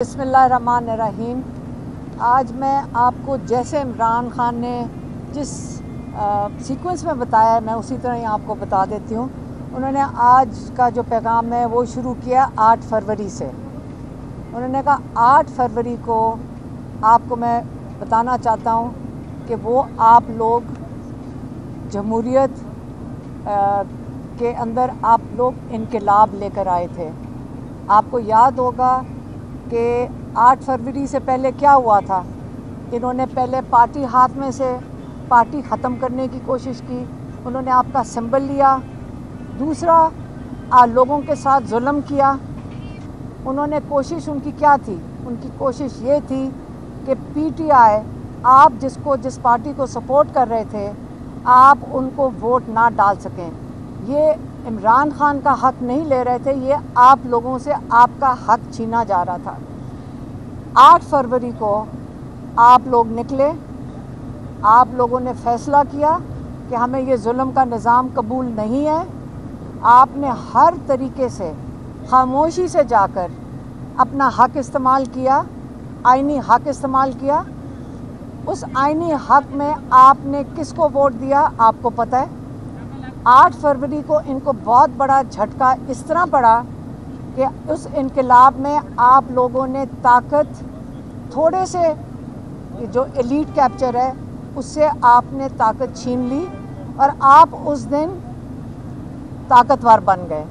बिस्मिल्लाहिर्रहमानिर्रहीम। आज मैं आपको जैसे इमरान खान ने जिस सीक्वेंस में बताया है मैं उसी तरह ही आपको बता देती हूँ। उन्होंने आज का जो पैगाम है वो शुरू किया 8 फरवरी से। उन्होंने कहा 8 फरवरी को आपको मैं बताना चाहता हूँ कि वो आप लोग जमहूरियत के अंदर आप लोग इनकलाब लेकर आए थे। आपको याद होगा कि 8 फरवरी से पहले क्या हुआ था। इन्होंने पहले पार्टी हाथ में से पार्टी ख़त्म करने की कोशिश की। उन्होंने आपका सिंबल लिया। दूसरा लोगों के साथ जुल्म किया। उन्होंने कोशिश उनकी क्या थी? उनकी कोशिश ये थी कि पीटीआई आप जिस पार्टी को सपोर्ट कर रहे थे आप उनको वोट ना डाल सकें। ये इमरान खान का हक़ नहीं ले रहे थे, ये आप लोगों से आपका हक़ छीना जा रहा था। 8 फरवरी को आप लोग निकले। आप लोगों ने फ़ैसला किया कि हमें ये जुल्म का निज़ाम कबूल नहीं है। आपने हर तरीके से खामोशी से जाकर अपना हक़ इस्तेमाल किया, आइनी हक़ इस्तेमाल किया। उस आइनी हक़ में आपने किसको वोट दिया आपको पता है। 8 फरवरी को इनको बहुत बड़ा झटका इस तरह पड़ा कि उस इनकलाब में आप लोगों ने ताकत थोड़े से जो एलीट कैप्चर है उससे आपने ताकत छीन ली और आप उस दिन ताकतवर बन गए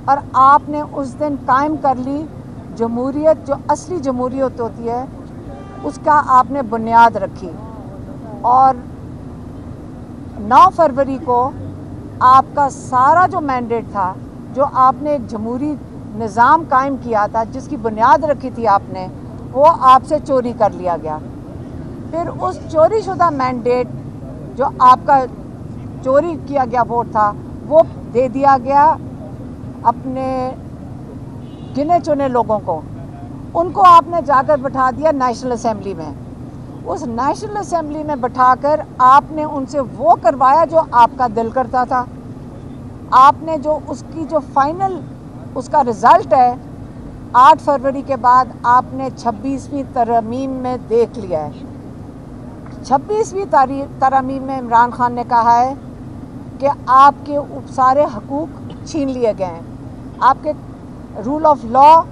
और आपने उस दिन कायम कर ली जमहूरियत, जो असली जमहूरियत होती है उसका आपने बुनियाद रखी। और 9 फरवरी को आपका सारा जो मैंडेट था, जो आपने एक जमहूरी निज़ाम कायम किया था, जिसकी बुनियाद रखी थी आपने, वो आपसे चोरी कर लिया गया। फिर उस चोरी शुदा मैंडेट जो आपका चोरी किया गया वोट था वो दे दिया गया अपने गिने चुने लोगों को। उनको आपने जाकर बिठा दिया नेशनल असेंबली में। उस नेशनल असेंबली में बिठाकर आपने उनसे वो करवाया जो आपका दिल करता था। आपने जो उसकी जो फाइनल उसका रिज़ल्ट है 8 फरवरी के बाद आपने 26वीं तरमीम में देख लिया है। 26वीं तरमीम में इमरान खान ने कहा है कि आपके सारे हकूक़ छीन लिए गए हैं। आपके rule of law,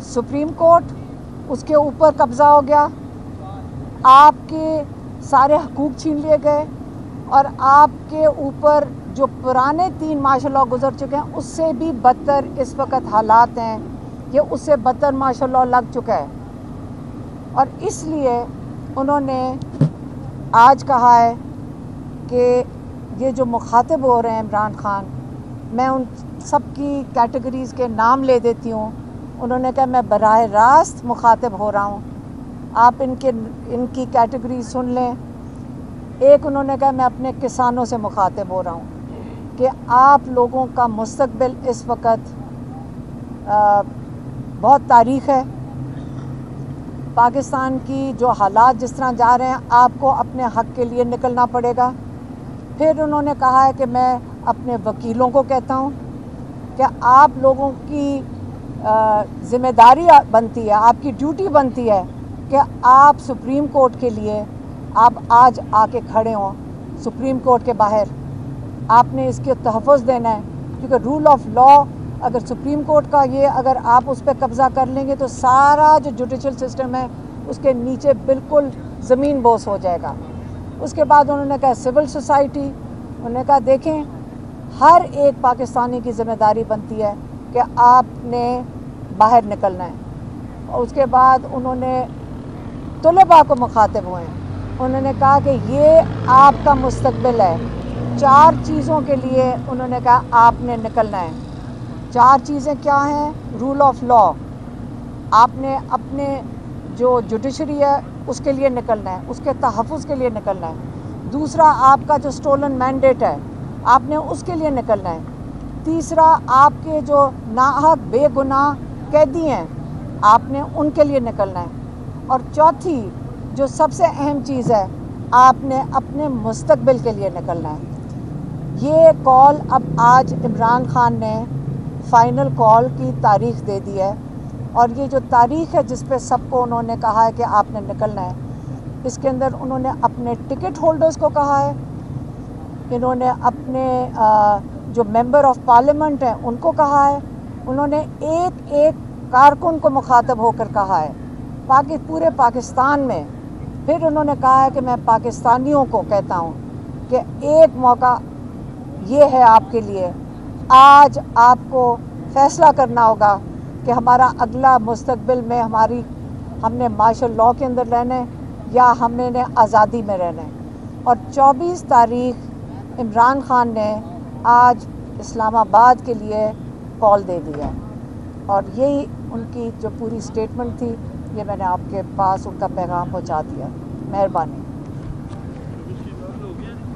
supreme court, उसके ऊपर कब्ज़ा हो गया। आपके सारे हकूक़ छीन लिए गए और आपके ऊपर जो पुराने 3 मार्शल लॉ गुजर चुके हैं उससे भी बदतर इस वक्त हालात हैं कि उससे बदतर मार्शल लॉ लग चुका है। और इसलिए उन्होंने आज कहा है कि ये जो मुखातिब हो रहे हैं इमरान खान, मैं उन सब की कैटेगरीज़ के नाम ले देती हूँ। उन्होंने कहा मैं बराह रास्त मुखातिब हो रहा हूँ, आप इनकी कैटेगरी सुन लें। एक उन्होंने कहा मैं अपने किसानों से मुखातिब हो रहा हूँ कि आप लोगों का मुस्तकबिल इस वक्त बहुत तारीख़ है। पाकिस्तान की जो हालात जिस तरह जा रहे हैं आपको अपने हक़ के लिए निकलना पड़ेगा। फिर उन्होंने कहा है कि मैं अपने वकीलों को कहता हूँ कि आप लोगों की ज़िम्मेदारी बनती है, आपकी ड्यूटी बनती है कि आप सुप्रीम कोर्ट के लिए आप आज आके खड़े हों। सुप्रीम कोर्ट के बाहर आपने इसके तहफ़्फ़ुज़ देना है, क्योंकि रूल ऑफ लॉ अगर सुप्रीम कोर्ट का ये अगर आप उस पर कब्ज़ा कर लेंगे तो सारा जो जुडिशल सिस्टम है उसके नीचे बिल्कुल ज़मीन बोस हो जाएगा। उसके बाद उन्होंने कहा सिविल सोसाइटी, उन्होंने कहा देखें हर एक पाकिस्तानी की ज़िम्मेदारी बनती है कि आपने बाहर निकलना है। और उसके बाद उन्होंने तलबा को मुखातिब हुए हैं। उन्होंने कहा कि ये आपका मुस्तकबिल है। 4 चीज़ों के लिए उन्होंने कहा आपने निकलना है। 4 चीज़ें क्या हैं? रूल ऑफ लॉ, आपने अपने जो जुडिशरी है उसके लिए निकलना है, उसके तहफ़्फ़ुज़ के लिए निकलना है। दूसरा आपका जो स्टोलन मैंडेट है आपने उसके लिए निकलना है। तीसरा आपके जो नाहक बेगुनाह कैदी हैं आपने उनके लिए निकलना है। और चौथी जो सबसे अहम चीज़ है आपने अपने मुस्तकबिल के लिए निकलना है। ये कॉल अब आज इमरान खान ने फ़ाइनल कॉल की तारीख़ दे दी है اور یہ جو تاریخ ہے جس پہ سب کو انہوں نے کہا ہے کہ آپ نے نکلنا ہے، اس کے اندر انہوں نے اپنے ٹکٹ ہولڈرز کو کہا ہے، انہوں نے اپنے جو ممبر آف پارلیمنٹ ہیں ان کو کہا ہے، انہوں نے ایک ایک کارکن کو مخاطب ہو کر کہا ہے پورے پاکستان میں۔ پھر انہوں نے کہا ہے کہ میں پاکستانیوں کو کہتا ہوں کہ ایک موقع یہ ہے آپ کے لیے، آج آپ کو فیصلہ کرنا ہوگا کہ ہمارا اگلا مستقبل میں ہم نے مارشل لاء کے اندر رہنا ہے یا ہم نے آزادی میں رہنا ہے۔ اور 24 تاریخ عمران خان نے آج اسلام آباد کے لیے کال دے دیا، اور یہی ان کی جو پوری سٹیٹمنٹ تھی، یہ میں نے آپ کے پاس ان کا پیغام پہنچا دیا۔ مہربانی۔